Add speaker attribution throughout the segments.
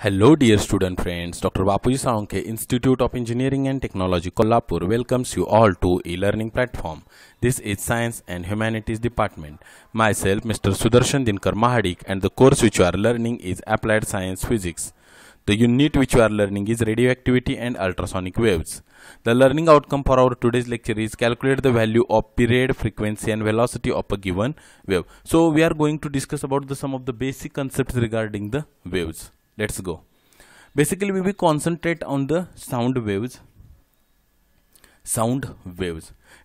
Speaker 1: Hello dear student friends, Dr. Bapuji Saunke, Institute of Engineering and Technology, Kolhapur welcomes you all to e-learning platform. This is Science and Humanities Department. Myself, Mr. Sudarshan Dinkar Mahadik, and the course which you are learning is Applied Science Physics. The unit which you are learning is radioactivity and ultrasonic waves. The learning outcome for our today's lecture is calculate the value of period, frequency and velocity of a given wave. So we are going to discuss about some of the basic concepts regarding the waves. Let's go. Basically, we will concentrate on the sound waves.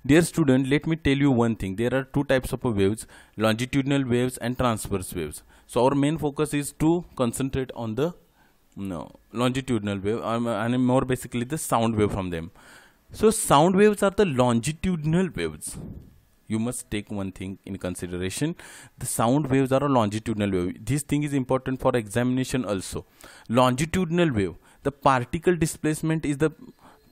Speaker 1: Dear student, let me tell you one thing. There are two types of waves, longitudinal waves and transverse waves. So our main focus is to concentrate on the longitudinal wave and more basically the sound wave from them. So sound waves are the longitudinal waves. You must take one thing in consideration. The sound waves are a longitudinal wave. This thing is important for examination also. Longitudinal wave, the particle displacement is the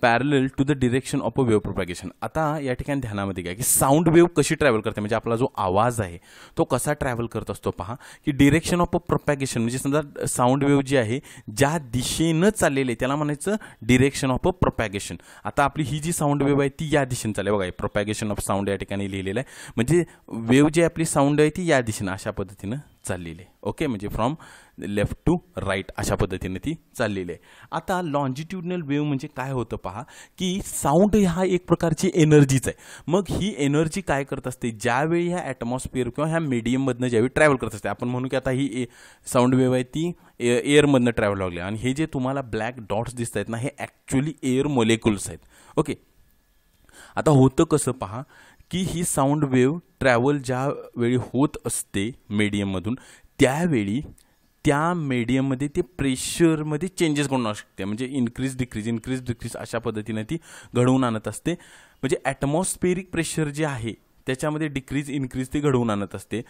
Speaker 1: parallel to the direction of a wave propagation. आता या ठिकाणी ध्यानामध्ये घ्या की sound wave कशी travel करते, म्हणजे आपला जो आवाज आहे तो कसा ट्रॅव्हल करत असतो पहा की डिरेक्शन ऑफ अ प्रोपॅगेशन, म्हणजे समजा साऊंड वेव्ह जी आहे ज्या दिशेनं चाललेली आहे त्याला म्हणायचं डिरेक्शन ऑफ अ प्रोपॅगेशन. आता आपली ही जी साऊंड वेव्ह आहे ती या दिशेने चालली बघा, प्रोपॅगेशन ऑफ साऊंड या ठिकाणी लिहिलेलं आहे, म्हणजे वेव्ह जी आपली साऊंड आहे ती या दिशेने अशा पद्धतीनं चाललेली आहे. ओके, म्हणजे फ्रॉम लेफ्ट टू राईट अशा पद्धतीने ती चाललेली आहे. आता लॉन्जिट्युडनल वेव्ह म्हणजे काय होतं पहा की साऊंड हा एक प्रकारची एनर्जीच आहे. मग ही एनर्जी काय करत असते, ज्यावेळी ह्या ॲटमॉस्फिअर किंवा ह्या मीडियममधनं ज्यावेळी ट्रॅव्हल करत असते, आपण म्हणू की आता ही साऊंड वेव्ह आहे ती एअरमधनं ट्रॅव्हल लागली आणि हे जे तुम्हाला ब्लॅक डॉट्स दिसत आहेत ना हे ॲक्च्युली एअर मोलेक्युल्स आहेत. ओके, आता होतं कसं पहा की ही साऊंड वेव्ह ट्रॅव्हल ज्यावेळी होत असते मीडियममधून त्यावेळी त्या मीडियममध्ये ते प्रेशरमध्ये चेंजेस घडवून आणू शकते, म्हणजे इन्क्रीज डिक्रीज अशा पद्धतीने ती घडवून आणत असते. म्हणजे ॲटमॉस्फेरिक प्रेशर जे आहे त्याच्यामध्ये डिक्रीज इन्क्रीज ती घडवून आणत असते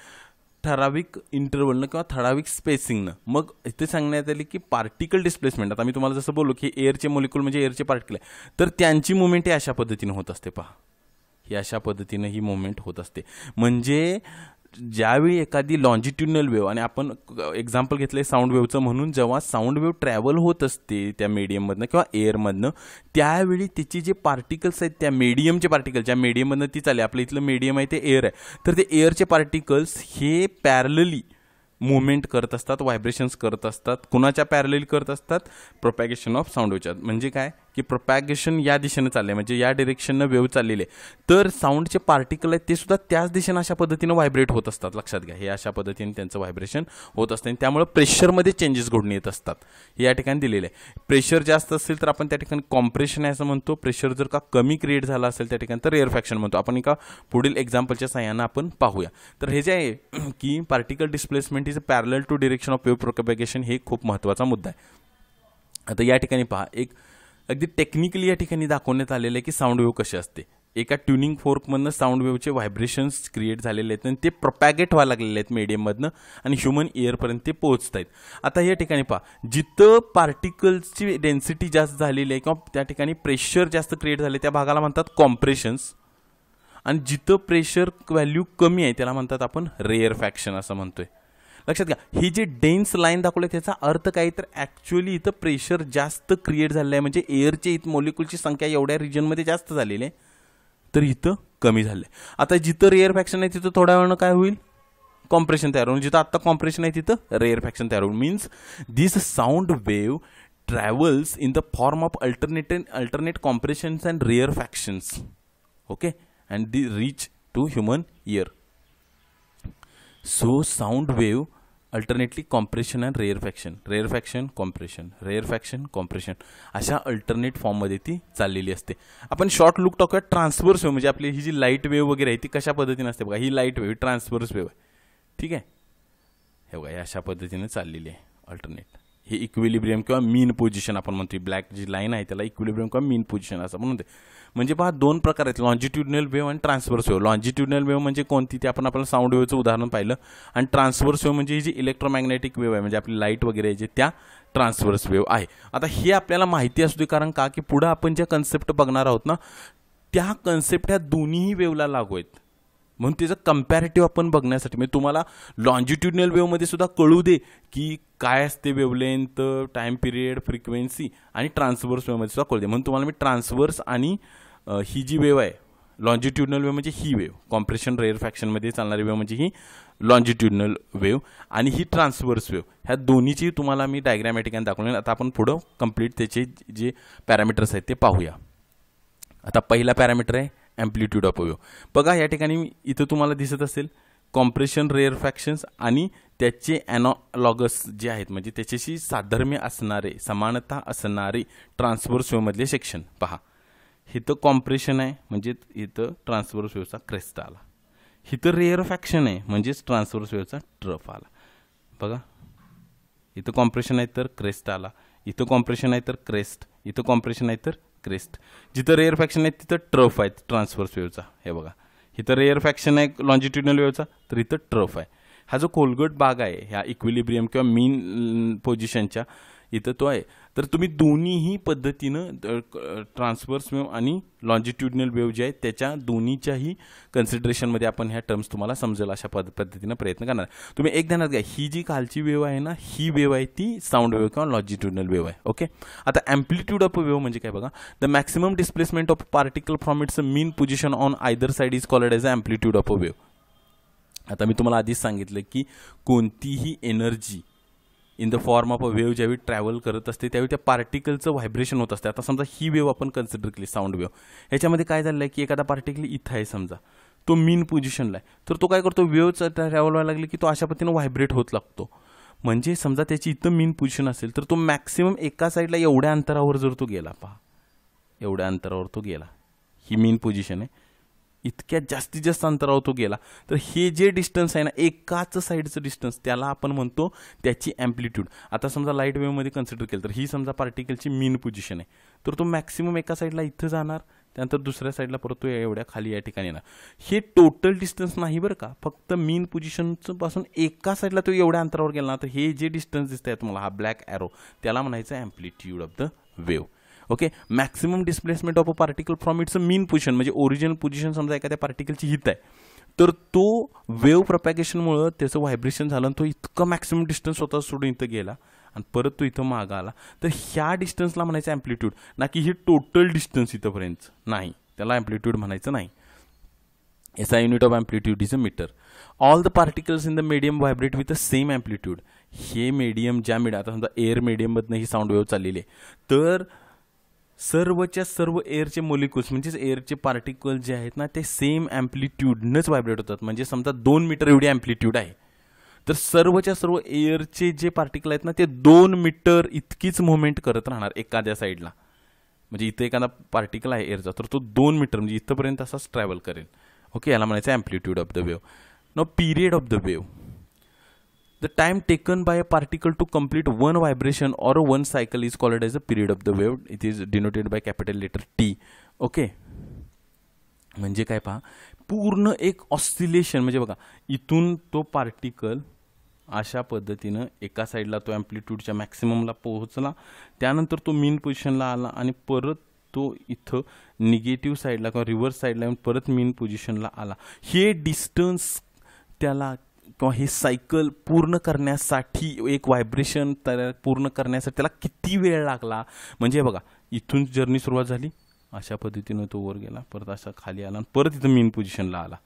Speaker 1: ठराविक इंटरवलनं किंवा ठराविक स्पेसिंगनं. मग इथे सांगण्यात आले की पार्टिकल डिस्प्लेसमेंट, आता मी तुम्हाला जसं बोललो की एअरचे मॉलिक्यूल म्हणजे एअरचे पार्टिकल आहे, तर त्यांची मुवमेंट ही अशा पद्धतीने होत असते पहा, ही अशा पद्धतीने ही मुवमेंट होत असते. म्हणजे ज्यावेळी एखादी लॉन्जिट्युडनल वेव्ह, आणि आपण एक्झाम्पल घेतलं आहे साऊंड वेव्हचं म्हणून, जेव्हा साऊंड वेव्ह ट्रॅव्हल होत असते त्या मीडियममधनं किंवा एअरमधनं त्यावेळी त्याची जे पार्टिकल्स आहेत त्या मीडियमचे पार्टिकल ज्या मीडियममधनं ती चालली, आपलं इथलं मीडियम आहे ते एअर आहे, तर ते एअरचे पार्टिकल्स हे पॅरलली मुवमेंट करत असतात, व्हायब्रेशन्स करत असतात. कुणाच्या पॅरलली करत असतात, प्रोपॅगेशन ऑफ साऊंड वेव्हच्या. म्हणजे काय की प्रोपॅगेशन या दिशेनं चाललं आहे, म्हणजे या डिरेक्शननं वेव्ह चाललेली आहे, तर साऊंडचे पार्टिकल आहेत ते सुद्धा त्याच दिशेनं अशा पद्धतीनं व्हायब्रेट होत असतात. लक्षात घ्या, हे अशा पद्धतीने त्यांचं व्हायब्रेशन होत असतं आणि त्यामुळे प्रेशरमध्ये चेंजेस घडून येत असतात. हे या ठिकाणी दिलेलं आहे. प्रेशर जास्त असेल तर आपण त्या ठिकाणी कॉम्प्रेशन आहे असं म्हणतो. प्रेशर जर का कमी क्रिएट झाला असेल त्या ठिकाणी तर रेअरफॅक्शन म्हणतो. आपण एका पुढील एक्झाम्पलच्या सहाय्यानं आपण पाहूया. तर हे जे आहे की particle displacement is parallel to direction of wave propagation, हे खूप महत्त्वाचा मुद्दा आहे. आता या ठिकाणी पहा, एक अगदी टेक्निकली या ठिकाणी दाखवण्यात आलेलं आहे की साऊंड वेव्ह कशी असते. एका ट्युनिंग फोर्कमधनं साऊंड वेव्हचे व्हायब्रेशन्स क्रिएट झालेले आहेत आणि ते प्रोपॅगेट व्हायला लागलेले आहेत मीडियममधनं आणि ह्युमन इयरपर्यंत ते पोहोचत आहेत. आता या ठिकाणी पहा, जिथं पार्टिकल्सची डेन्सिटी जास्त झालेली आहे किंवा त्या ठिकाणी प्रेशर जास्त क्रिएट झाले त्या भागाला म्हणतात कॉम्प्रेशन्स, आणि जिथं प्रेशर व्हॅल्यू कमी आहे त्याला म्हणतात आपण रेअरफॅक्शन असं म्हणतोय. लक्षात घ्या, ही जी डेन्स लाईन दाखवली त्याचा अर्थ काय, तर ॲक्च्युअली इथं प्रेशर जास्त क्रिएट झालेलं आहे, म्हणजे एअरचे इथं मॉलिक्यूलची संख्या एवढ्या रिजनमध्ये जास्त झालेली आहे, तर इथं कमी झालं आहे. आता जिथं रेअरफॅक्शन आहे तिथं थोड्या वेळानं काय होईल, कॉम्प्रेशन तयार होईल. जिथं आत्ता कॉम्प्रेशन आहे तिथं रेअरफॅक्शन तयार होईल. Means this sound wave travels in the form of alternate compressions and rarefactions. Okay, and the reach to human ear. So sound wave alternately compression and rarefaction compression अशा alternate फॉर्ममध्ये ती चाललेली असते. आपण शॉर्ट लुक टाकूया transverse wave, म्हणजे आपली ही जी light wave वगैरे आहे ती कशा पद्धतीने असते बघा. ही लाईट वेव्ह ट्रान्सव्हर्स वेव्ह आहे, ठीक आहे. हे बघा, अशा पद्धतीने चाललेली आहे अल्टरनेट. हे इक्विलिब्रियम किंवा मीन पोझिशन आपण म्हणतो. ब्लॅक जी लाईन आहे त्याला इक्विलिब्रियम किंवा मीन पोझिशन असं म्हणतो. म्हणजे पहा, दोन प्रकार आहेत, लॉन्जिट्युडनल वेव्ह आणि ट्रान्सव्हर्स वेव्ह. लॉन्जिट्युडनल वेव्ह म्हणजे कोणती, ते आपण साऊंड वेव्हचं उदाहरण पाहिलं, आणि ट्रान्सव्हर्स वेव्ह म्हणजे ही जी इलेक्ट्रोमॅग्नेटिक वेव्ह आहे, म्हणजे आपली लाईट वगैरे आहे जे त्या ट्रान्सव्हर्स वेव्ह आहे. आता हे आपल्याला माहिती असू दे, कारण का की पुढं आपण ज्या कन्सेप्ट बघणार आहोत ना त्या कन्सेप्ट ह्या दोन्हीही वेव्हला लागू आहेत. म्हणून त्याचं कम्पॅरेटिव्ह आपण बघण्यासाठी, म्हणजे तुम्हाला लॉन्जिट्युडनल वेव्हमध्ये सुद्धा कळू दे की काय असते वेव्हलेंथ, टाइम पिरियड, फ्रिक्वेन्सी, आणि ट्रान्सव्हर्स वेव्हमध्ये सुद्धा कळू दे. म्हणून तुम्हाला मी ट्रान्सव्हर्स आणि ही जी वेव्ह आहे लॉन्जिट्युडनल वेव्ह म्हणजे ही वेव्ह, कॉम्प्रेशन रेअर फॅक्शनमध्ये चालणारी वेव्ह म्हणजे ही लॉन्जिट्युडनल वेव्ह, आणि ही ट्रान्सव्हर्स वेव्ह, ह्या दोन्हीची तुम्हाला मी डायग्राम या ठिकाणी दाखवले. आता आपण पुढं कंप्लीट त्याचे जे पॅरामीटर्स आहेत ते पाहूया. आता पहिला पॅरामीटर आहे ॲम्प्लिट्यूड ऑफ वेव्ह. बघा या ठिकाणी इथं तुम्हाला दिसत असेल कॉम्प्रेशन रेअर फॅक्शन्स आणि त्याचे ॲनॉलॉगस जे आहेत, म्हणजे त्याच्याशी साधर्म्य असणारे, समानता असणारे ट्रान्सव्हर्स वेव्हमधले सेक्शन पहा. इथं कॉम्प्रेशन आहे म्हणजे इथं ट्रान्सव्हर्स वेव्हचा क्रेस्ट आला. इथं रेअर फॅक्शन आहे म्हणजेच ट्रान्सव्हर्स वेव्हचा ट्रफ आला. बघा इथं कॉम्प्रेशन आहे तर क्रेस्ट आला, इथं कॉम्प्रेशन आहे तर क्रेस्ट, इथं कॉम्प्रेशन आहे तर क्रेस्ट. जिथं रेअर फॅक्शन आहे तिथं ट्रफ आहे ट्रान्सव्हर्स वेव्हचा. हे बघा इथं रेअर फॅक्शन आहे लॉन्जिट्युडनल वेव्हचा तर इथं ट्रफ आहे. हा जो कोलगट भाग आहे ह्या इक्विलिब्रियम किंवा मीन पोझिशनच्या इथं तो आहे. तर तुम्ही दोन्हीही पद्धतीनं ट्रान्सव्हर्स वेव्ह आणि लॉन्जिट्युडनल वेव्ह जे आहेत त्याच्या दोन्हीच्याही कन्सिडरेशनमध्ये आपण ह्या टर्म्स तुम्हाला समजेल अशा पद्धतीनं प्रयत्न करणार. तुम्ही एक ध्यानात घ्या, ही जी खालची वेव्ह आहे ना, ही वेव्ह आहे ती साऊंड वेव्ह किंवा लॉन्जिट्युडनल वेव्ह आहे. ओके, आता ॲम्प्लिट्यूड ऑफ वेव्ह म्हणजे काय बघा, the maximum displacement of particle from its mean position on either side is called as a amplitude of a wave. आता मी तुम्हाला आधीच सांगितलं की कोणतीही energy in the form of a wave ज्यावेळी ट्रॅव्हल करत असते त्यावेळी त्या पार्टिकलचं व्हायब्रेशन होत असते. आता समजा ही वेव्ह आपण कन्सिडर केली साऊंड वेव्ह, ह्याच्यामध्ये काय झालं आहे की एखादा पार्टिकल इथं आहे समजा, तो मीन पोझिशनला आहे, तर तो काय करतो, वेव्हचं ट्रॅव्हल व्हायला लागले की तो अशा पद्धतीनं व्हायब्रेट होत लागतो. म्हणजे समजा त्याची इथं मीन पोझिशन असेल तर तो मॅक्सिमम एका साईडला एवढ्या अंतरावर जर तो गेला, पहा एवढ्या अंतरावर तो गेला, ही मीन पोझिशन आहे, इतक्या जास्तीत जास्त अंतरावर तो गेला तर हे जे डिस्टन्स आहे ना एकाच साईडचं डिस्टन्स त्याला आपण म्हणतो त्याची ॲम्प्लिट्यूड. आता समजा लाईट वेव्हमध्ये कन्सिडर केलं तर ही समजा पार्टिकलची मीन पोझिशन आहे, तर तो मॅक्सिमम एका साईडला इथं जाणार, त्यानंतर दुसऱ्या साईडला परत तो एवढ्या खाली या ठिकाणी येणार. हे टोटल डिस्टन्स नाही बरं का, फक्त मीन पोझिशनचं पासून एका साईडला तो एवढ्या अंतरावर गेला ना, तर हे जे डिस्टन्स दिसत आहे तुम्हाला हा ब्लॅक ॲरो त्याला म्हणायचं amplitude of the wave. Okay, maximum displacement of a particle from its mean position म्हणजे ओरिजिनल पोझिशन समजा एखाद्या पार्टिकलची हित आहे, तर तो वेव्ह प्रपॅगेशनमुळं त्याचं व्हायब्रेशन झालं आणि तो इतकं मॅक्सिमम डिस्टन्स स्वतः सोडून इथं गेला आणि परत तो इथं मागं आला, तर ह्या डिस्टन्सला म्हणायचं ॲम्प्लिट्यूड, ना की हे टोटल डिस्टन्स इथंपर्यंत नाही, त्याला ॲम्प्लिट्यूड म्हणायचं नाही. SI unit of amplitude is a metre. All the particles in the medium vibrate with the same amplitude. हे मीडियम ज्या आता समजा एअर मीडियममधनं ही साऊंड वेव्ह चाललेली आहे, तर सर्वच्या सर्व एअरचे मोलिक्युल्स म्हणजेच एअरचे पार्टिकल जे आहेत ना ते सेम ॲम्प्लिट्यूडनंच व्हायब्रेट होतात. म्हणजे समजा 2 मीटर एवढी ॲम्प्लिट्यूड आहे, तर सर्वच्या सर्व एअरचे जे पार्टिकल आहेत ना ते 2 मीटर इतकीच मुवमेंट करत राहणार एखाद्या साईडला. म्हणजे इथं एखादा पार्टिकल आहे एअरचा तर तो 2 मीटर म्हणजे इथंपर्यंत असाच ट्रॅव्हल करेल. ओके, याला म्हणायचं amplitude of the wave. Now period of the wave, the time taken by a particle to complete one vibration or one cycle is called as a period of the wave. It is denoted by capital letter T. Okay, म्हणजे काय पहा, पूर्ण एक oscillation म्हणजे बघा इथून तो particle अशा पद्धतीनं एका साईडला तो ॲम्प्लिट्यूडच्या मॅक्सिममला पोहोचला, त्यानंतर तो मीन पोझिशनला आला आणि परत तो इथं निगेटिव्ह साईडला किंवा रिव्हर्स साईडला येऊन परत मीन पोझिशनला आला. हे डिस्टन्स त्याला किंवा हे सायकल पूर्ण करण्यासाठी एक व्हायब्रेशन पूर्ण करण्यासाठी त्याला किती वेळ लागला. म्हणजे बघा इथून जर्नी सुरुवात झाली, अशा पद्धतीनं तो वर गेला, परत असा खाली आला आणि परत इथं मीन पोझिशनला आला.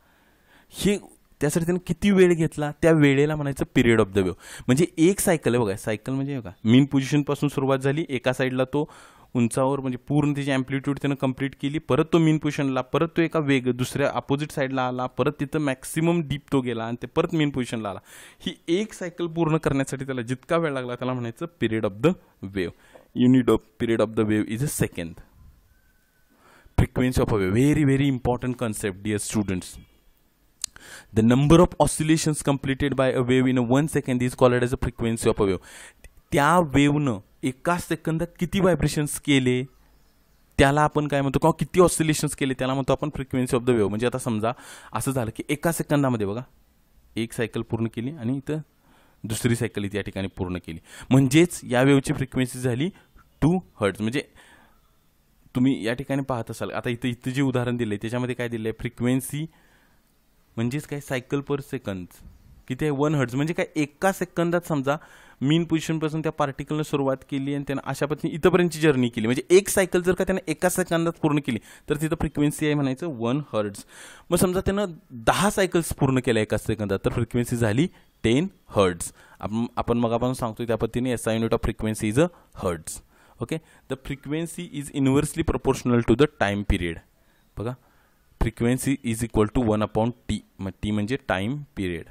Speaker 1: हे त्यासाठी त्यानं किती वेळ घेतला त्या वेळेला म्हणायचं पिरियड ऑफ द वेव्ह. म्हणजे एक सायकल आहे बघा, सायकल म्हणजे बघा मीन पोझिशनपासून सुरुवात झाली, एका साईडला तो उंचावर म्हणजे पूर्ण त्याची ॲम्प्लिट्यूड त्यानं कंप्लीट केली, परत तो मीन पोझिशनला, परत तो एका दुसऱ्या अपोजिट साईडला आला, परत तिथं मॅक्सिमम डीप तो गेला आणि ते परत मीन पोझिशनला आला. ही एक सायकल पूर्ण करण्यासाठी त्याला जितका वेळ लागला त्याला म्हणायचं period of the wave. Unit of period of the wave is a second. Frequency of a wave, very very important concept dear students. The number of oscillations completed by a wave in a 1 second is called as a frequency of a wave. त्या वेव्हनं एका सेकंदात किती vibrations केले त्याला आपण काय म्हणतो, किंवा किती ऑसिलेशन्स केले त्याला म्हणतो आपण फ्रिक्वेन्सी ऑफ द वेव्ह. म्हणजे आता समजा असं झालं की एका सेकंदामध्ये बघा एक सायकल पूर्ण केली आणि इथं दुसरी सायकल इथे या ठिकाणी पूर्ण केली, म्हणजेच या वेव्हची फ्रिक्वेन्सी झाली 2 हर्ट्ज. म्हणजे तुम्ही या ठिकाणी पाहत असाल, आता इथं जे उदाहरण दिलं आहे त्याच्यामध्ये काय दिलं आहे, फ्रिक्वेन्सी म्हणजेच काय सायकल पर सेकंद किती आहे 1 हर्ट्ज म्हणजे काय एका सेकंदात समजा मीन पोझिशनपासून त्या पार्टिकलनं सुरुवात केली आणि त्यानं अशा पद्धतीने इथपर्यंतची जर्नी केली म्हणजे एक सायकल जर का त्यानं एका सेकंदात पूर्ण केली तर तिथं फ्रिक्वेन्सी आहे म्हणायचं 1 हर्ट्ज. मग समजा त्यानं 10 सायकल्स पूर्ण केल्या एका सेकंदात तर फ्रिक्वेन्सी झाली 10 हर्ट्ज. आपण मग आपण सांगतोय त्या पद्धतीने SI unit of frequency is a hertz. Okay, the frequency is inversely proportional to the time period. बघा frequency is equal to 1/T. मग टी म्हणजे टाइम पिरियड.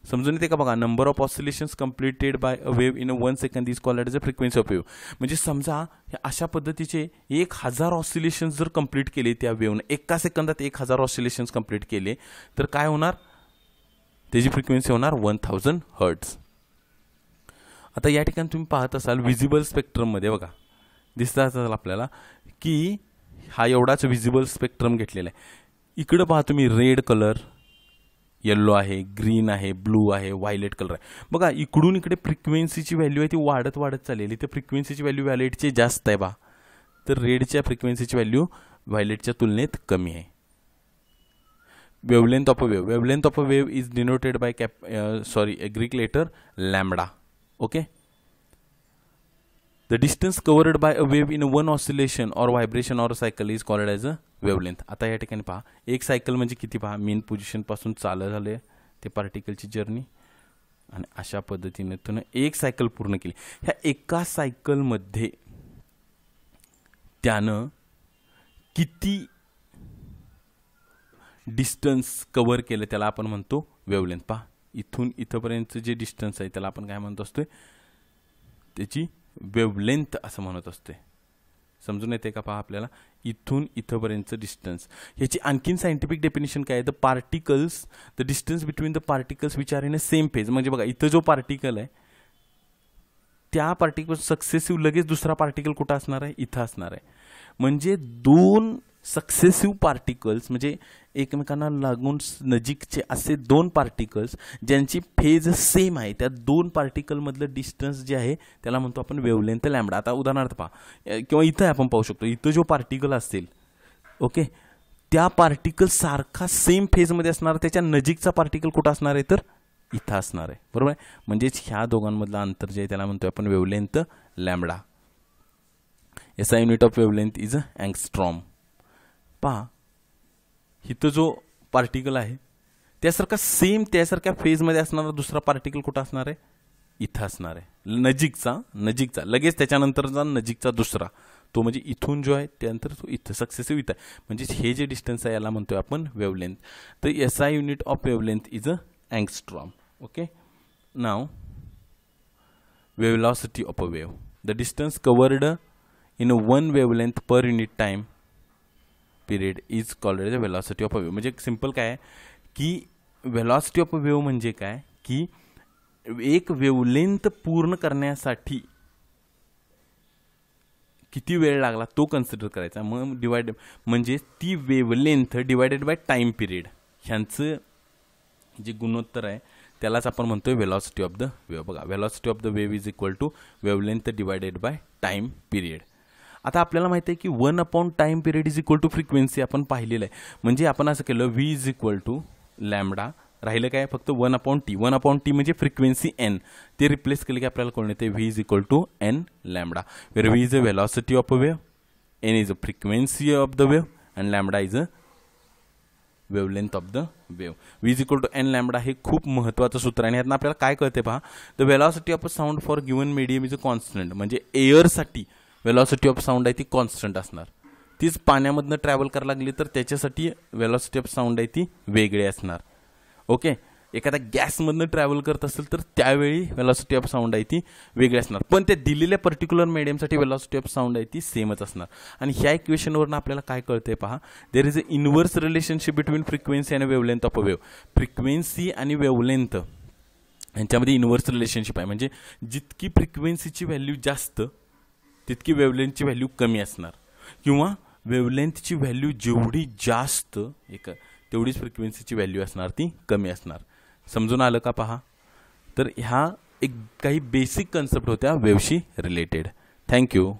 Speaker 1: समजून येते का बघा. Number of oscillations completed by a wave in 1 second is called as a frequency of wave. म्हणजे समजा अशा पद्धतीचे 1000 ऑसिलेशन्स जर कंप्लीट केले त्या वेव्हनं एका सेकंदात 1000 ऑसिलेशन्स कंप्लीट केले तर काय होणार त्याची फ्रिक्वेन्सी होणार 1000 हर्ट्ज. आता या ठिकाणी तुम्ही पाहत असाल विजिबल स्पेक्ट्रममध्ये बघा दिसत असाल आपल्याला की हा एवढाच विजिबल स्पेक्ट्रम घेतलेला आहे. इकडं पहा तुम्ही रेड कलर, येल्लो आहे, ग्रीन आहे, ब्लू आहे, व्हायलेट कलर आहे. बघा इकडून इकडे फ्रिक्वेन्सीची व्हॅल्यू आहे ती वाढत वाढत चाललेली. तर फ्रिक्वेन्सीची व्हॅल्यू व्हायलेटची जास्त आहे बा तर रेडच्या फ्रिक्वेन्सीची व्हॅल्यू व्हायलेटच्या तुलनेत कमी आहे. Wavelength of a wave. Wavelength of a wave is denoted by Greek letter lambda. Okay. The distance covered by a wave in one oscillation or vibration or cycle is called as a wavelength. आता या ठिकाणी पहा एक cycle म्हणजे किती पहा main position पासून चालू झाले ते पार्टिकलची जर्नी आणि अशा पद्धतीने त्यानं एक सायकल पूर्ण केली. ह्या एका सायकलमध्ये त्यानं किती डिस्टन्स कव्हर केलं त्याला आपण म्हणतो वेवलेंथ. पहा इथून इथपर्यंतचं जे डिस्टन्स आहे त्याला आपण काय म्हणतो असतोय त्याची वेवलेंथ असं म्हणत असते. समजून येते का पहा आपल्याला इथून इथपर्यंतचं डिस्टन्स. ह्याची आणखीन सायंटिफिक डेफिनेशन काय आहे the particles the distance between the particles which are in a same phase. म्हणजे बघा इथं जो पार्टिकल आहे त्या पार्टिकल सक्सेसिव्ह लगेच दुसरा पार्टिकल कुठं असणार आहे इथं असणार आहे. म्हणजे दोन सक्सेसिव्ह पार्टिकल्स म्हणजे एकमेकांना लागून नजीकचे असे दोन पार्टिकल्स ज्यांची फेज सेम आहे त्या दोन पार्टिकलमधलं डिस्टन्स जे आहे त्याला म्हणतो आपण वेवलेंथ लॅम्बडा. आता उदाहरणार्थ पहा किंवा इथं आपण पाहू शकतो इथं जो पार्टिकल असेल ओके त्या पार्टिकल सारखा सेम फेजमध्ये असणार त्याच्या नजीकचा पार्टिकल कुठं असणार आहे तर इथं असणार आहे. बरोबर आहे. म्हणजेच ह्या दोघांमधलं अंतर जे आहे त्याला म्हणतो आपण wavelength lambda. SI unit of wavelength is angstrom. पहा इथं जो पार्टिकल आहे त्यासारखा सेम त्यासारख्या फेजमध्ये असणारा दुसरा पार्टिकल कुठं असणार आहे इथं असणार आहे. नजीकचा लगेच त्याच्यानंतरचा नजीकचा दुसरा तो म्हणजे इथून जो आहे त्यानंतर तो इथं सक्सेसिव्ह इथं आहे. म्हणजे हे जे डिस्टन्स आहे याला म्हणतोय आपण वेवलेंथ. तर SI unit of wavelength is angstrom. Okay. नाव velocity of a wave. The distance covered in one wavelength per unit time period is called as a velocity of a wave. म्हणजे simple काय की velocity of a wave म्हणजे काय की एक wavelength पूर्ण करण्यासाठी किती वेळ लागला तो कन्सिडर करायचा. मग डिवाइड म्हणजे ती wavelength divided by time period ह्यांचं जे गुणोत्तर आहे त्यालाच आपण म्हणतोय वेलॉसिटी ऑफ द वेव्ह. बघा velocity of the wave is equal to wavelength divided by time period. आता आपल्याला माहिती आहे की 1/टाइम period is equal to frequency आपण पाहिलेलं आहे. म्हणजे आपण असं केलं V is equal to lambda राहिलं काय फक्त 1/T. 1/T म्हणजे फ्रिक्वेन्सी n ते रिप्लेस केलं की आपल्याला कळून येते V is equal to n lambda where V is a velocity of a wave, n is a frequency of the wave and lambda is a wavelength of the wave. V is equal to n lambda हे खूप महत्त्वाचं सूत्र आहे आणि यातनं आपल्याला काय कळते पहा the velocity of a sound for given medium is a constant. म्हणजे एअरसाठी वेलॉसिटी ऑफ साऊंड आहे ती कॉन्स्टंट असणार. तीच पाण्यामधनं ट्रॅव्हल करायला लागली तर त्याच्यासाठी वेलॉसिटी ऑफ साऊंड आहे ती वेगळी असणार. ओके. एखाद्या गॅसमधनं ट्रॅव्हल करत असेल तर त्यावेळी वेलॉसिटी ऑफ साऊंड आहे ती वेगळी असणार. पण त्या दिलेल्या पर्टिक्युलर मीडियमसाठी वेलॉसिटी ऑफ साऊंड आहे ती सेमच असणार. आणि ह्या इक्वेशनवरून आपल्याला काय कळतंय पहा there is a inverse relationship between frequency आणि wavelength of a wave. Frequency आणि वेवलेंथ यांच्यामध्ये इनव्हर्स रिलेशनशिप आहे. म्हणजे जितकी फ्रिक्वेन्सीची व्हॅल्यू जास्त तितकी वेवलेंथची व्हॅल्यू कमी असणार किंवा वेवलेंथची व्हॅल्यू जेवढी जास्त तेवढीच फ्रिक्वेन्सीची व्हॅल्यू असणार ती कमी असणार. समजून आलं का पहा. तर ह्या एक काही बेसिक कन्सेप्ट होत्या वेव्हशी रिलेटेड. थँक्यू.